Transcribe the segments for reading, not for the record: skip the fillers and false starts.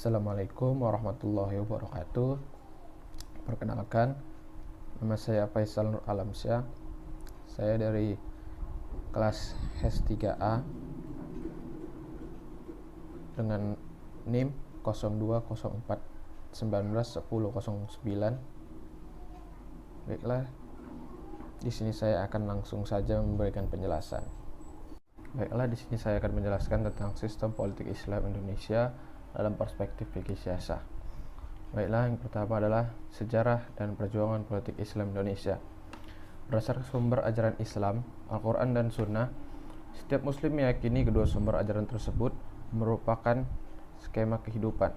Assalamualaikum warahmatullahi wabarakatuh. Perkenalkan, nama saya Faisal Nur Alamsyah. Saya dari kelas HES 3A dengan NIM 0204191009. Baiklah, di sini saya akan langsung saja memberikan penjelasan. Baiklah, di sini saya akan menjelaskan tentang sistem politik Islam Indonesia dalam perspektif fikih siyasah. Baiklah, yang pertama adalah sejarah dan perjuangan politik Islam Indonesia. Berdasarkan sumber ajaran Islam, Al-Quran dan Sunnah, setiap muslim meyakini kedua sumber ajaran tersebut merupakan skema kehidupan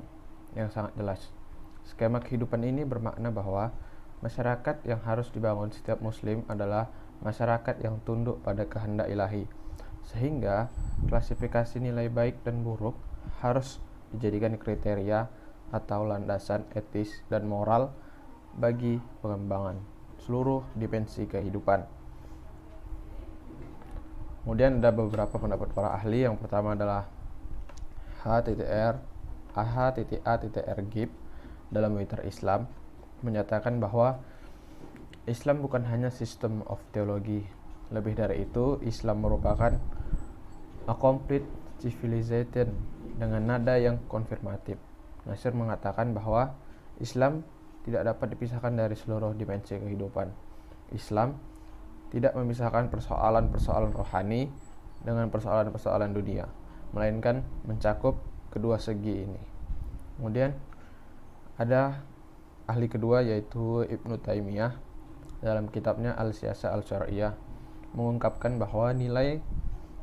yang sangat jelas. Skema kehidupan ini bermakna bahwa masyarakat yang harus dibangun setiap muslim adalah masyarakat yang tunduk pada kehendak ilahi, sehingga klasifikasi nilai baik dan buruk harus dijadikan kriteria atau landasan etis dan moral bagi pengembangan seluruh dimensi kehidupan. Kemudian ada beberapa pendapat para ahli. Yang pertama adalah H.A.R. Gibb dalam Twitter Islam menyatakan bahwa Islam bukan hanya system of theology. Lebih dari itu, Islam merupakan a complete civilization dengan nada yang konfirmatif. Nasir mengatakan bahwa Islam tidak dapat dipisahkan dari seluruh dimensi kehidupan. Islam tidak memisahkan persoalan-persoalan rohani dengan persoalan-persoalan dunia, melainkan mencakup kedua segi ini. Kemudian ada ahli kedua, yaitu Ibnu Taimiyah dalam kitabnya Al-Siyasah Al-Syar'iyyah mengungkapkan bahwa nilai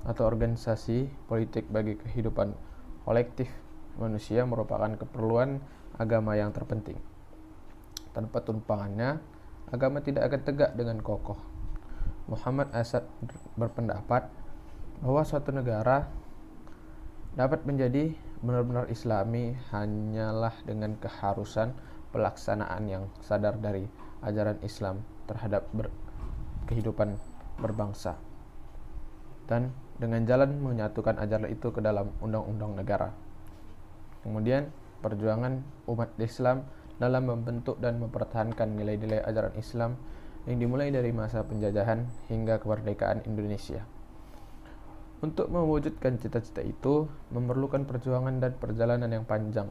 atau organisasi politik bagi kehidupan kolektif manusia merupakan keperluan agama yang terpenting. Tanpa tumpangannya, agama tidak akan tegak dengan kokoh. Muhammad Asad berpendapat bahwa suatu negara dapat menjadi benar-benar Islami hanyalah dengan keharusan pelaksanaan yang sadar dari ajaran Islam terhadap kehidupan berbangsa, dan dengan jalan menyatukan ajaran itu ke dalam undang-undang negara. Kemudian perjuangan umat Islam dalam membentuk dan mempertahankan nilai-nilai ajaran Islam yang dimulai dari masa penjajahan hingga kemerdekaan Indonesia. Untuk mewujudkan cita-cita itu memerlukan perjuangan dan perjalanan yang panjang.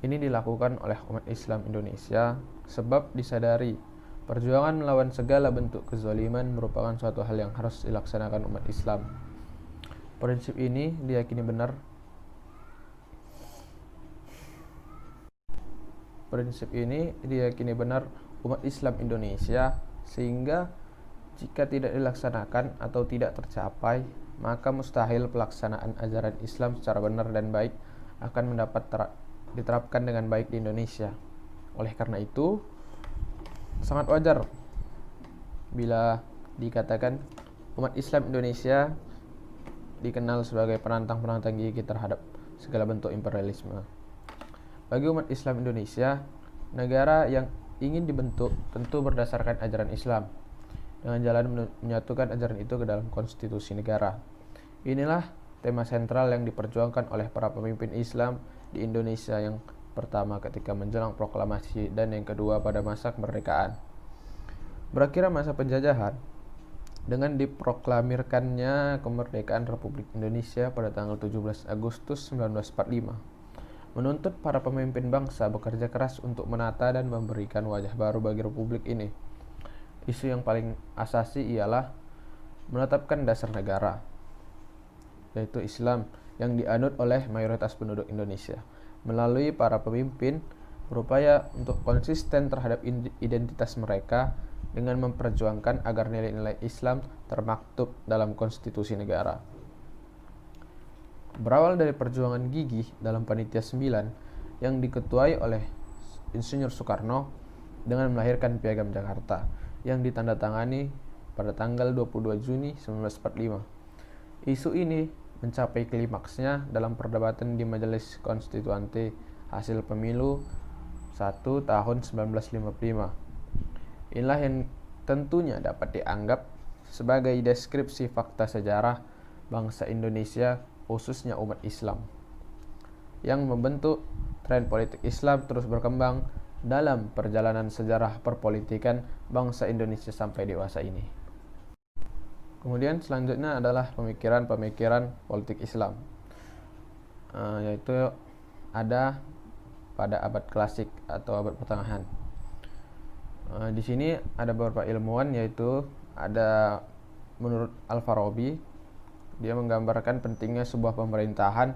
Ini dilakukan oleh umat Islam Indonesia sebab disadari perjuangan melawan segala bentuk kezaliman merupakan suatu hal yang harus dilaksanakan umat Islam. Prinsip ini diyakini benar umat Islam Indonesia, sehingga jika tidak dilaksanakan atau tidak tercapai, maka mustahil pelaksanaan ajaran Islam secara benar dan baik akan diterapkan dengan baik di Indonesia. Oleh karena itu, sangat wajar bila dikatakan umat Islam Indonesia dikenal sebagai penantang-penantang gigi terhadap segala bentuk imperialisme. Bagi umat Islam Indonesia, negara yang ingin dibentuk tentu berdasarkan ajaran Islam, dengan jalan menyatukan ajaran itu ke dalam konstitusi negara. Inilah tema sentral yang diperjuangkan oleh para pemimpin Islam di Indonesia, yang pertama ketika menjelang proklamasi dan yang kedua pada masa kemerdekaan. Berakhirnya masa penjajahan dengan diproklamirkannya kemerdekaan Republik Indonesia pada tanggal 17 Agustus 1945, menuntut para pemimpin bangsa bekerja keras untuk menata dan memberikan wajah baru bagi republik ini. Isu yang paling asasi ialah menetapkan dasar negara, yaitu Islam yang dianut oleh mayoritas penduduk Indonesia. Melalui para pemimpin berupaya untuk konsisten terhadap identitas mereka dengan memperjuangkan agar nilai-nilai Islam termaktub dalam konstitusi negara. Berawal dari perjuangan gigih dalam Panitia 9 yang diketuai oleh Insinyur Soekarno dengan melahirkan Piagam Jakarta yang ditandatangani pada tanggal 22 Juni 1945. Isu ini mencapai klimaksnya dalam perdebatan di Majelis Konstituante hasil pemilu 1 tahun 1955. Inilah yang tentunya dapat dianggap sebagai deskripsi fakta sejarah bangsa Indonesia, khususnya umat Islam. yang membentuk tren politik Islam terus berkembang dalam perjalanan sejarah perpolitikan bangsa Indonesia sampai dewasa ini. Kemudian selanjutnya adalah pemikiran-pemikiran politik Islam, yaitu ada pada abad klasik atau abad pertengahan. Di sini ada beberapa ilmuwan, yaitu ada menurut Al-Farabi, dia menggambarkan pentingnya sebuah pemerintahan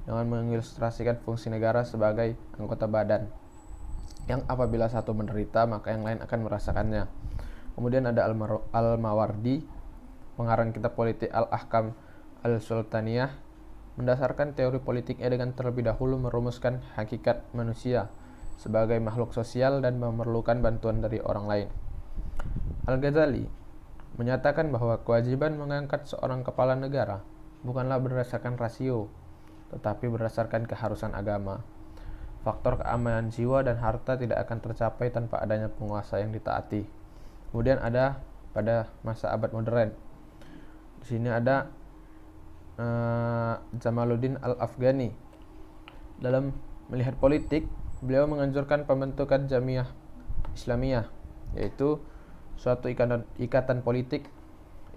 dengan mengilustrasikan fungsi negara sebagai anggota badan yang apabila satu menderita maka yang lain akan merasakannya. Kemudian ada Al-Mawardi, pengarang kitab politik Al-Ahkam Al-Sultaniyah, mendasarkan teori politiknya dengan terlebih dahulu merumuskan hakikat manusia sebagai makhluk sosial dan memerlukan bantuan dari orang lain. Al-Ghazali menyatakan bahwa kewajiban mengangkat seorang kepala negara bukanlah berdasarkan rasio, tetapi berdasarkan keharusan agama. Faktor keamanan jiwa dan harta tidak akan tercapai tanpa adanya penguasa yang ditaati. Kemudian ada pada masa abad modern. Di sini ada Jamaluddin Al-Afghani. Dalam melihat politik, beliau menganjurkan pembentukan Jamiah Islamiyah, yaitu suatu ikatan politik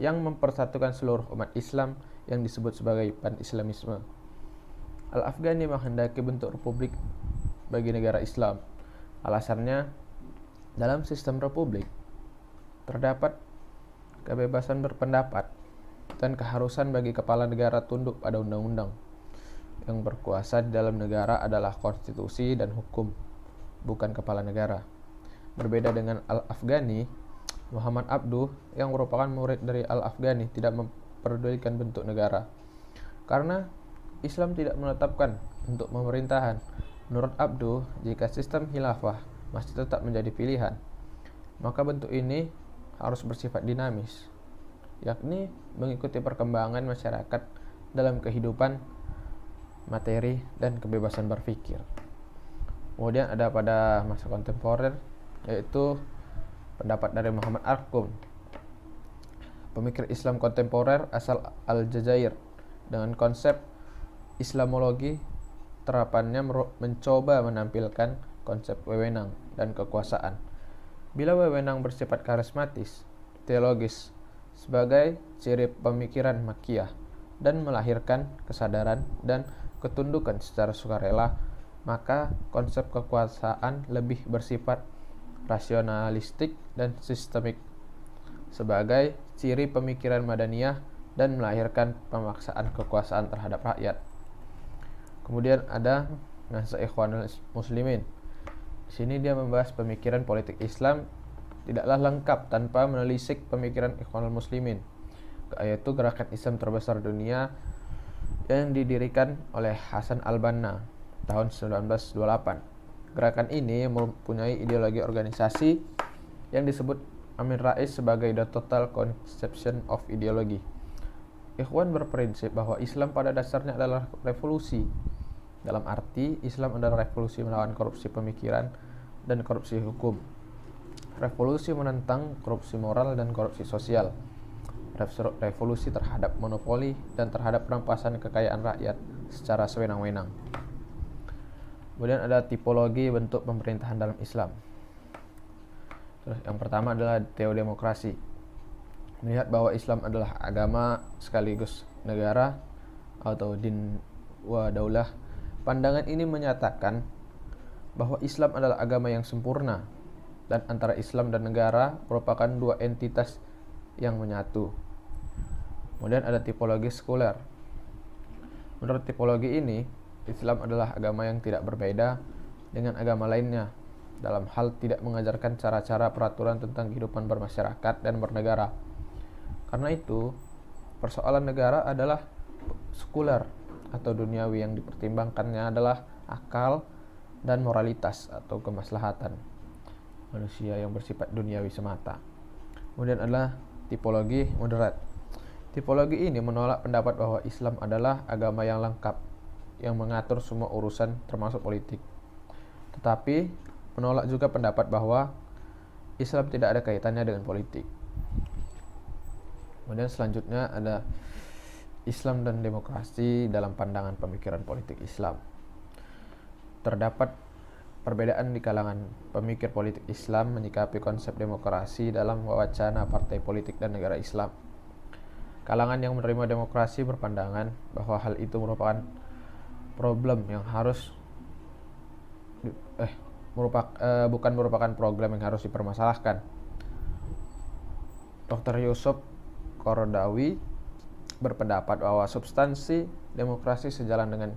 yang mempersatukan seluruh umat Islam yang disebut sebagai pan-Islamisme. Al-Afghani menghendaki bentuk republik bagi negara Islam. Alasannya, dalam sistem republik terdapat kebebasan berpendapat dan keharusan bagi kepala negara tunduk pada undang-undang. Yang berkuasa di dalam negara adalah konstitusi dan hukum, bukan kepala negara. Berbeda dengan Al-Afghani, Muhammad Abduh yang merupakan murid dari Al-Afghani tidak memperdulikan bentuk negara, karena Islam tidak menetapkan bentuk pemerintahan. Menurut Abduh, jika sistem khilafah masih tetap menjadi pilihan, maka bentuk ini harus bersifat dinamis, yakni mengikuti perkembangan masyarakat dalam kehidupan materi dan kebebasan berpikir. Kemudian ada pada masa kontemporer, yaitu pendapat dari Muhammad Arqum, pemikir Islam kontemporer asal Aljazair, dengan konsep Islamologi. Terapannya mencoba menampilkan konsep wewenang dan kekuasaan. Bila wewenang bersifat karismatis, teologis, sebagai ciri pemikiran Makkiyah dan melahirkan kesadaran dan ketundukan secara sukarela, maka konsep kekuasaan lebih bersifat rasionalistik dan sistemik sebagai ciri pemikiran Madaniyah dan melahirkan pemaksaan kekuasaan terhadap rakyat. Kemudian ada Nahza Ikhwanul Muslimin. Di sini dia membahas pemikiran politik Islam tidaklah lengkap tanpa menelisik pemikiran Ikhwanul Muslimin, yaitu gerakan Islam terbesar dunia yang didirikan oleh Hasan al-Banna tahun 1928. Gerakan ini mempunyai ideologi organisasi yang disebut Amin Rais sebagai the total conception of ideology. Ikhwan berprinsip bahwa Islam pada dasarnya adalah revolusi. Dalam arti, Islam adalah revolusi melawan korupsi pemikiran dan korupsi hukum. Revolusi menentang korupsi moral dan korupsi sosial. Revolusi terhadap monopoli dan terhadap perampasan kekayaan rakyat secara sewenang-wenang. Kemudian ada tipologi bentuk pemerintahan dalam Islam. Terus yang pertama adalah teodemokrasi. Melihat bahwa Islam adalah agama sekaligus negara atau din wa daulah. Pandangan ini menyatakan bahwa Islam adalah agama yang sempurna dan antara Islam dan negara merupakan dua entitas yang menyatu. Kemudian ada tipologi sekuler. Menurut tipologi ini, Islam adalah agama yang tidak berbeda dengan agama lainnya dalam hal tidak mengajarkan cara-cara peraturan tentang kehidupan bermasyarakat dan bernegara. Karena itu, persoalan negara adalah sekuler atau duniawi, yang dipertimbangkannya adalah akal dan moralitas atau kemaslahatan manusia yang bersifat duniawi semata. Kemudian adalah tipologi moderat. Tipologi ini menolak pendapat bahwa Islam adalah agama yang lengkap yang mengatur semua urusan termasuk politik, tetapi menolak juga pendapat bahwa Islam tidak ada kaitannya dengan politik. Kemudian selanjutnya ada Islam dan demokrasi dalam pandangan pemikiran politik Islam. terdapat perbedaan di kalangan pemikir politik Islam menyikapi konsep demokrasi dalam wacana partai politik dan negara Islam. Kalangan yang menerima demokrasi berpandangan bahwa hal itu merupakan problem yang harus bukan merupakan problem yang harus dipermasalahkan. Dr. Yusuf Qaradawi berpendapat bahwa substansi demokrasi sejalan dengan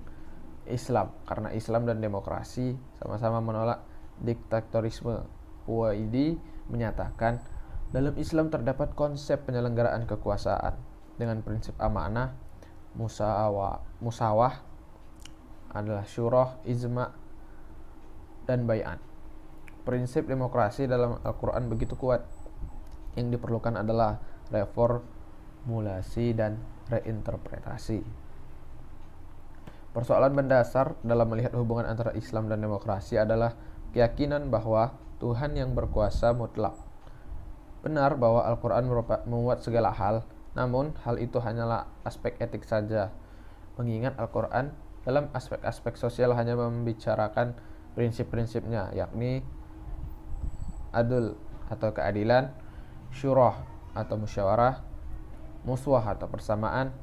Islam karena Islam dan demokrasi sama-sama menolak diktatorisme. Huwaidi menyatakan dalam Islam terdapat konsep penyelenggaraan kekuasaan dengan prinsip amanah, musawah adalah syurah, ijma, dan bai'at. Prinsip demokrasi dalam Al-Quran begitu kuat. Yang diperlukan adalah reformulasi dan reinterpretasi. Persoalan mendasar dalam melihat hubungan antara Islam dan demokrasi adalah keyakinan bahwa Tuhan yang berkuasa mutlak. Benar bahwa Al-Quran memuat segala hal, namun hal itu hanyalah aspek etik saja. Mengingat Al-Quran dalam aspek-aspek sosial hanya membicarakan prinsip-prinsipnya, yakni adil atau keadilan, syurah atau musyawarah, muswah atau persamaan,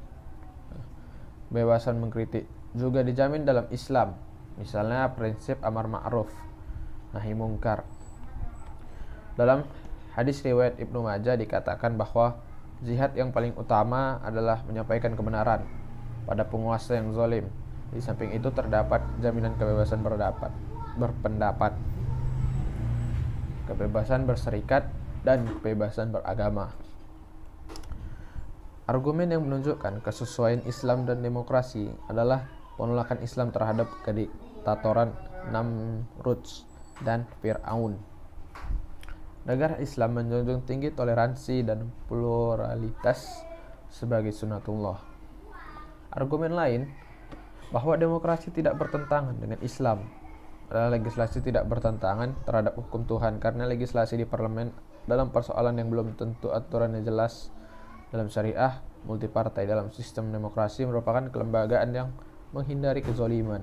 bebasan mengkritik juga dijamin dalam Islam, misalnya prinsip amar ma'ruf nahi mungkar. Dalam hadis riwayat Ibnu Majah dikatakan bahwa jihad yang paling utama adalah menyampaikan kebenaran pada penguasa yang zalim. Di samping itu terdapat jaminan kebebasan berpendapat, kebebasan berserikat, dan kebebasan beragama. Argumen yang menunjukkan kesesuaian Islam dan demokrasi adalah penolakan Islam terhadap kediktatoran Namrud dan Fir'aun. Negara Islam menjunjung tinggi toleransi dan pluralitas sebagai sunatullah. Argumen lain bahwa demokrasi tidak bertentangan dengan Islam adalah legislasi tidak bertentangan terhadap hukum Tuhan karena legislasi di parlemen dalam persoalan yang belum tentu aturannya jelas. Dalam syariah, multipartai dalam sistem demokrasi merupakan kelembagaan yang menghindari kezaliman.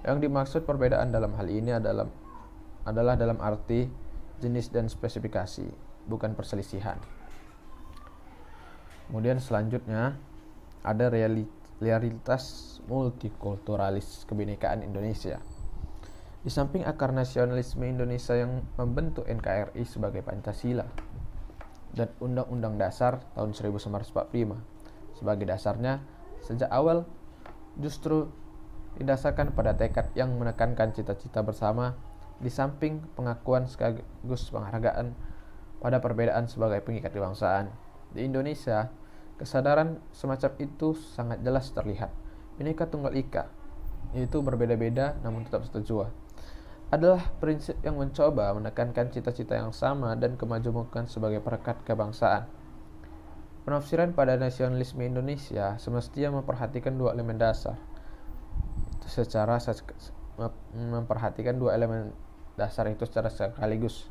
Yang dimaksud perbedaan dalam hal ini adalah dalam arti jenis dan spesifikasi, bukan perselisihan. Kemudian selanjutnya ada realitas multikulturalis kebinekaan Indonesia. Di samping akar nasionalisme Indonesia yang membentuk NKRI sebagai Pancasila dan Undang-Undang Dasar tahun 1945 sebagai dasarnya, sejak awal justru didasarkan pada tekad yang menekankan cita-cita bersama di samping pengakuan sekaligus penghargaan pada perbedaan sebagai pengikat kebangsaan. Di Indonesia, kesadaran semacam itu sangat jelas terlihat. Bhinneka Tunggal Ika, yaitu berbeda-beda namun tetap setuju, adalah prinsip yang mencoba menekankan cita-cita yang sama dan kemajemukan sebagai perekat kebangsaan. Penafsiran pada nasionalisme Indonesia semestinya memperhatikan dua elemen dasar. Memperhatikan dua elemen dasar itu secara sekaligus.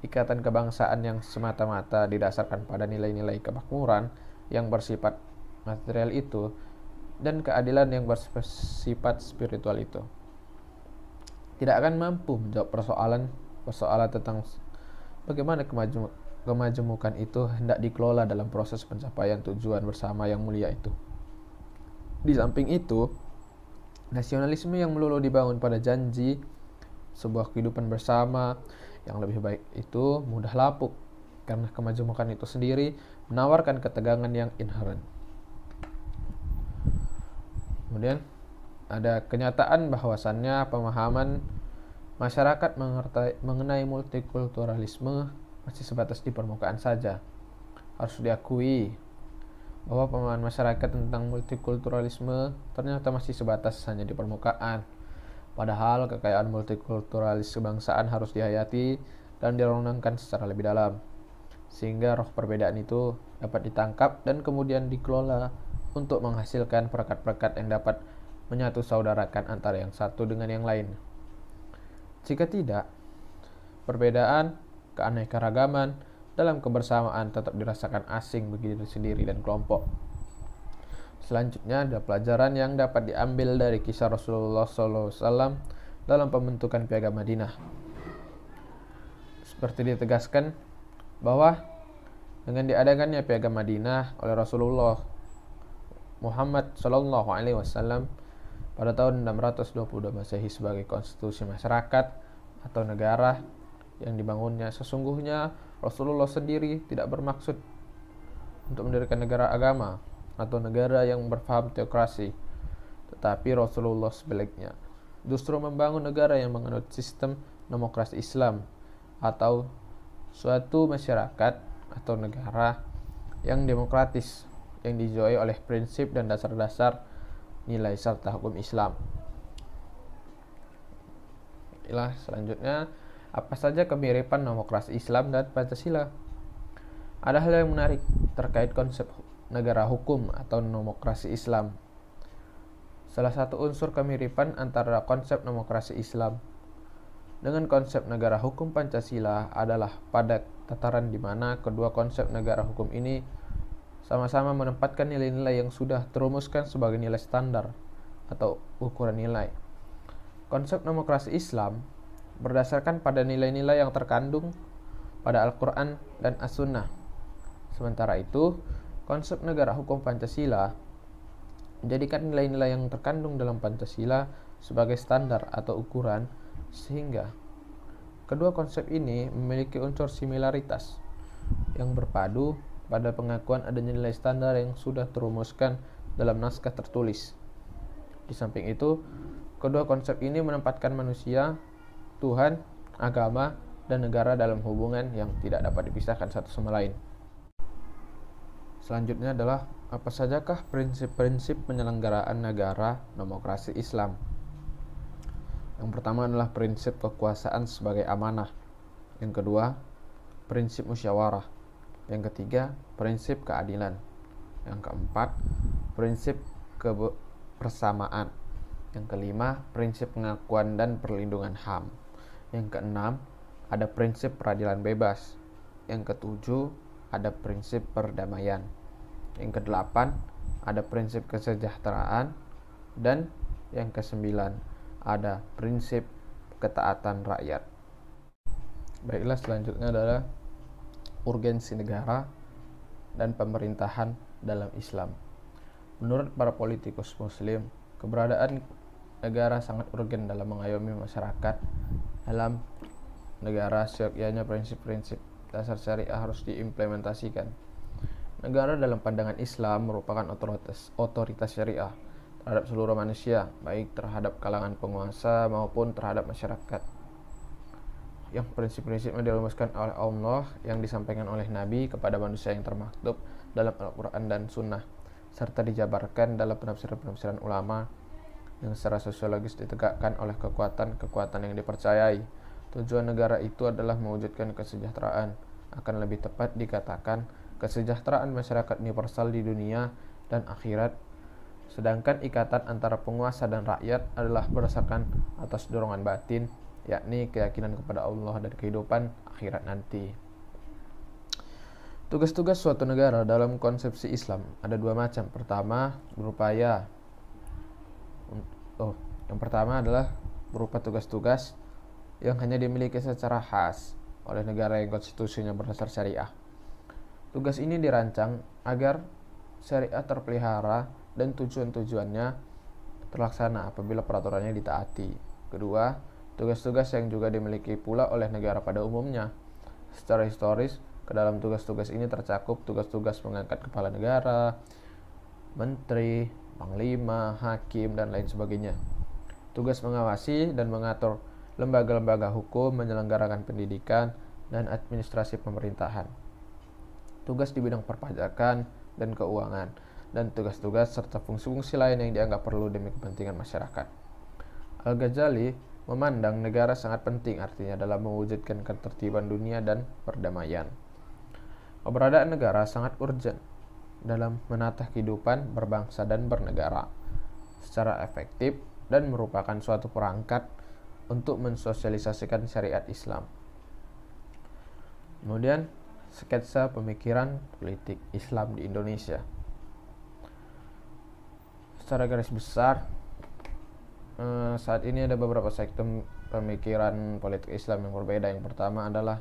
Ikatan kebangsaan yang semata-mata didasarkan pada nilai-nilai kemakmuran yang bersifat material itu dan keadilan yang bersifat spiritual itu tidak akan mampu menjawab persoalan tentang bagaimana kemajemukan itu hendak dikelola dalam proses pencapaian tujuan bersama yang mulia itu. Di samping itu, nasionalisme yang melulu dibangun pada janji sebuah kehidupan bersama yang lebih baik itu mudah lapuk karena kemajemukan itu sendiri menawarkan ketegangan yang inherent. Kemudian ada kenyataan bahwasannya pemahaman masyarakat mengenai multikulturalisme masih sebatas di permukaan saja. Harus diakui bahwa pemahaman masyarakat tentang multikulturalisme ternyata masih sebatas hanya di permukaan. Padahal kekayaan multikulturalis kebangsaan harus dihayati dan direnungkan secara lebih dalam, sehingga roh perbedaan itu dapat ditangkap dan kemudian dikelola untuk menghasilkan perekat-perekat yang dapat menyatu saudarakan antara yang satu dengan yang lain. Jika tidak, perbedaan, keanekaragaman dalam kebersamaan tetap dirasakan asing bagi diri sendiri dan kelompok. Selanjutnya ada pelajaran yang dapat diambil dari kisah Rasulullah SAW dalam pembentukan Piagam Madinah. Seperti ditegaskan bahwa dengan diadakannya Piagam Madinah oleh Rasulullah Muhammad SAW pada tahun 622 Masehi sebagai konstitusi masyarakat atau negara yang dibangunnya, sesungguhnya Rasulullah sendiri tidak bermaksud untuk mendirikan negara agama atau negara yang berfaham teokrasi, tetapi Rasulullah sebaliknya justru membangun negara yang menganut sistem demokrasi Islam atau suatu masyarakat atau negara yang demokratis yang dijauhi oleh prinsip dan dasar-dasar nilai serta hukum Islam. Selanjutnya, apa saja kemiripan demokrasi Islam dan Pancasila? Ada hal yang menarik terkait konsep negara hukum atau demokrasi Islam. Salah satu unsur kemiripan antara konsep demokrasi Islam dengan konsep negara hukum Pancasila adalah pada tataran di mana kedua konsep negara hukum ini sama-sama menempatkan nilai-nilai yang sudah terumuskan sebagai nilai standar atau ukuran nilai. Konsep demokrasi Islam berdasarkan pada nilai-nilai yang terkandung pada Al-Quran dan As-Sunnah. Sementara itu, konsep negara hukum Pancasila menjadikan nilai-nilai yang terkandung dalam Pancasila sebagai standar atau ukuran, sehingga kedua konsep ini memiliki unsur similaritas yang berpadu pada pengakuan adanya nilai standar yang sudah terumuskan dalam naskah tertulis. Di samping itu, kedua konsep ini menempatkan manusia, Tuhan, agama, dan negara dalam hubungan yang tidak dapat dipisahkan satu sama lain. Selanjutnya adalah apa sajakah prinsip-prinsip penyelenggaraan negara demokrasi Islam? Yang pertama adalah prinsip kekuasaan sebagai amanah. Yang kedua, prinsip musyawarah. Yang ketiga, prinsip keadilan. Yang keempat, prinsip kebersamaan. Yang kelima, prinsip pengakuan dan perlindungan HAM. Yang keenam, ada prinsip peradilan bebas. Yang ketujuh, ada prinsip perdamaian. Yang kedelapan, ada prinsip kesejahteraan. Dan yang kesembilan, ada prinsip ketaatan rakyat. Baiklah, selanjutnya adalah urgensi negara dan pemerintahan dalam Islam. Menurut para politikus Muslim, keberadaan negara sangat urgen dalam mengayomi masyarakat. Dalam negara, seyogyanya prinsip-prinsip dasar syariah harus diimplementasikan. Negara dalam pandangan Islam merupakan otoritas syariah terhadap seluruh manusia, baik terhadap kalangan penguasa maupun terhadap masyarakat. Yang prinsip-prinsipnya dirumuskan oleh Allah, yang disampaikan oleh Nabi kepada manusia yang termaktub dalam Al-Quran dan Sunnah, serta dijabarkan dalam penafsiran-penafsiran ulama yang secara sosiologis ditegakkan oleh kekuatan-kekuatan yang dipercayai. Tujuan negara itu adalah mewujudkan kesejahteraan. Akan lebih tepat dikatakan kesejahteraan masyarakat universal di dunia dan akhirat, sedangkan ikatan antara penguasa dan rakyat adalah berdasarkan atas dorongan batin, yakni keyakinan kepada Allah dan kehidupan akhirat nanti. Tugas-tugas suatu negara dalam konsepsi Islam ada dua macam. Yang pertama adalah berupa tugas-tugas yang hanya dimiliki secara khas oleh negara yang konstitusinya berdasar syariah. Tugas ini dirancang agar syariah terpelihara dan tujuan-tujuannya terlaksana apabila peraturannya ditaati. Kedua, tugas-tugas yang juga dimiliki pula oleh negara pada umumnya. Secara historis, ke dalam tugas-tugas ini tercakup tugas-tugas mengangkat kepala negara, menteri, panglima, hakim, dan lain sebagainya. Tugas mengawasi dan mengatur lembaga-lembaga hukum, menyelenggarakan pendidikan, dan administrasi pemerintahan. Tugas di bidang perpajakan dan keuangan, dan tugas-tugas serta fungsi-fungsi lain yang dianggap perlu demi kepentingan masyarakat. Al-Ghazali memandang negara sangat penting artinya dalam mewujudkan ketertiban dunia dan perdamaian. Keberadaan negara sangat urgent dalam menata kehidupan berbangsa dan bernegara secara efektif dan merupakan suatu perangkat untuk mensosialisasikan syariat Islam. Kemudian, sketsa pemikiran politik Islam di Indonesia. secara garis besar, saat ini ada beberapa sektor pemikiran politik Islam yang berbeda. Yang pertama adalah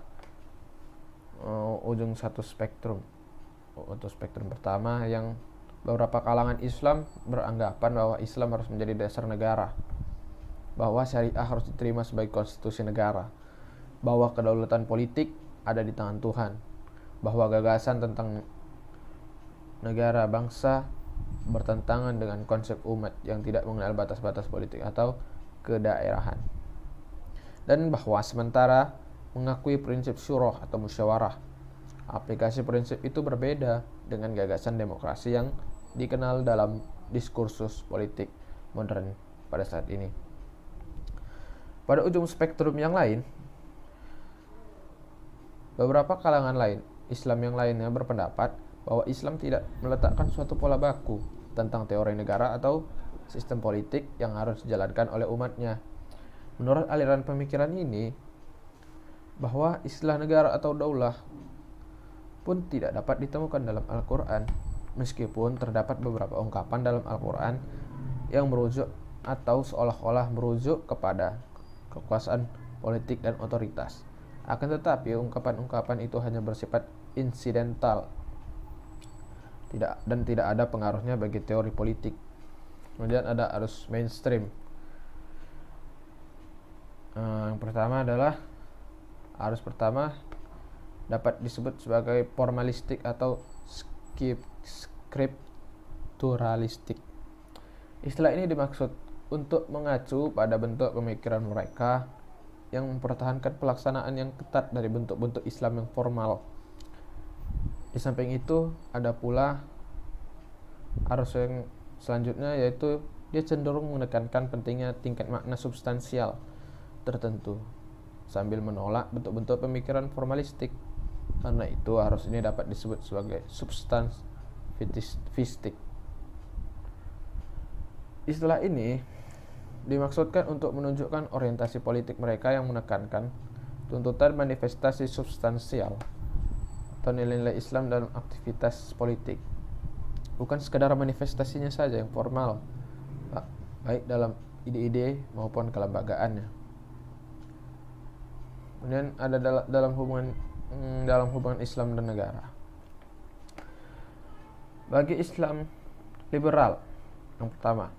ujung satu spektrum. Untuk spektrum pertama, yang beberapa kalangan Islam beranggapan bahwa Islam harus menjadi dasar negara, bahwa syariah harus diterima sebagai konstitusi negara, bahwa kedaulatan politik ada di tangan Tuhan, bahwa gagasan tentang negara bangsa bertentangan dengan konsep umat yang tidak mengenal batas-batas politik atau kedaerahan, dan bahwa sementara mengakui prinsip syuroh atau musyawarah, aplikasi prinsip itu berbeda dengan gagasan demokrasi yang dikenal dalam diskursus politik modern pada saat ini. Pada ujung spektrum yang lain, beberapa kalangan lain Islam yang lainnya berpendapat bahwa Islam tidak meletakkan suatu pola baku tentang teori negara atau sistem politik yang harus dijalankan oleh umatnya. Menurut aliran pemikiran ini, bahwa istilah negara atau daulah pun tidak dapat ditemukan dalam Al-Quran, meskipun terdapat beberapa ungkapan dalam Al-Quran yang merujuk atau seolah-olah merujuk kepada kekuasaan politik dan otoritas. Akan tetapi ungkapan-ungkapan itu hanya bersifat insidental dan tidak ada pengaruhnya bagi teori politik. Kemudian ada arus mainstream. Yang pertama adalah arus pertama dapat disebut sebagai formalistik atau skripturalistik. Istilah ini dimaksud untuk mengacu pada bentuk pemikiran mereka yang mempertahankan pelaksanaan yang ketat dari bentuk-bentuk Islam yang formal. Di samping itu, ada pula arus yang selanjutnya, yaitu dia cenderung menekankan pentingnya tingkat makna substansial tertentu sambil menolak bentuk-bentuk pemikiran formalistik. Karena itu, arus ini dapat disebut sebagai substansivistik. Istilah ini dimaksudkan untuk menunjukkan orientasi politik mereka yang menekankan tuntutan manifestasi substansial atau nilai-nilai Islam dalam aktivitas politik, bukan sekadar manifestasinya saja yang formal, baik dalam ide-ide maupun kelembagaannya. Kemudian ada dalam hubungan Islam dan negara. Bagi Islam liberal, yang pertama,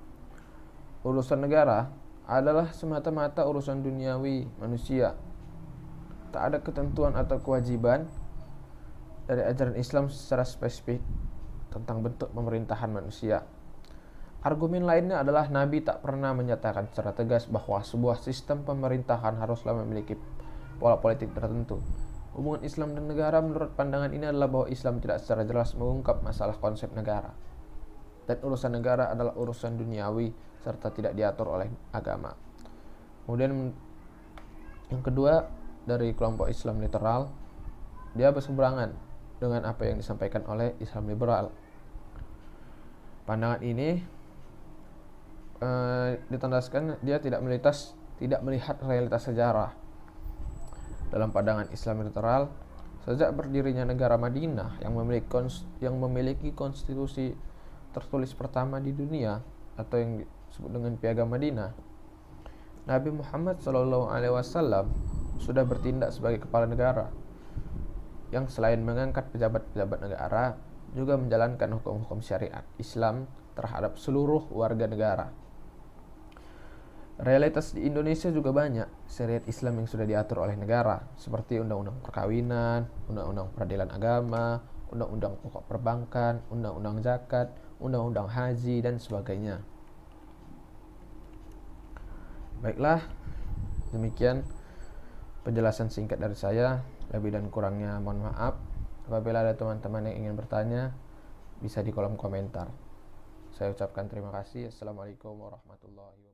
urusan negara adalah semata-mata urusan duniawi manusia. Tak ada ketentuan atau kewajiban dari ajaran Islam secara spesifik tentang bentuk pemerintahan manusia. Argumen lainnya adalah Nabi tak pernah menyatakan secara tegas bahwa sebuah sistem pemerintahan haruslah memiliki pola politik tertentu. Hubungan Islam dan negara menurut pandangan ini adalah bahwa Islam tidak secara jelas mengungkap masalah konsep negara, dan urusan negara adalah urusan duniawi serta tidak diatur oleh agama. Kemudian yang kedua, dari kelompok Islam literal, dia berseberangan dengan apa yang disampaikan oleh Islam liberal. Pandangan ini ditandaskan dia tidak melihat realitas sejarah. Dalam pandangan Islam literal, sejak berdirinya negara Madinah yang memiliki konstitusi tertulis pertama di dunia atau yang disebut dengan Piagam Madinah, Nabi Muhammad SAW sudah bertindak sebagai kepala negara yang selain mengangkat pejabat-pejabat negara juga menjalankan hukum-hukum syariat Islam terhadap seluruh warga negara. Realitas di Indonesia juga banyak syariat Islam yang sudah diatur oleh negara, seperti Undang-Undang Perkawinan, Undang-Undang Peradilan Agama, Undang-Undang Pokok Perbankan, Undang-Undang Zakat, Undang-Undang Haji, dan sebagainya. Baiklah, demikian penjelasan singkat dari saya. Lebih dan kurangnya mohon maaf. Apabila ada teman-teman yang ingin bertanya, bisa di kolom komentar. Saya ucapkan terima kasih. Assalamualaikum warahmatullahi wabarakatuh.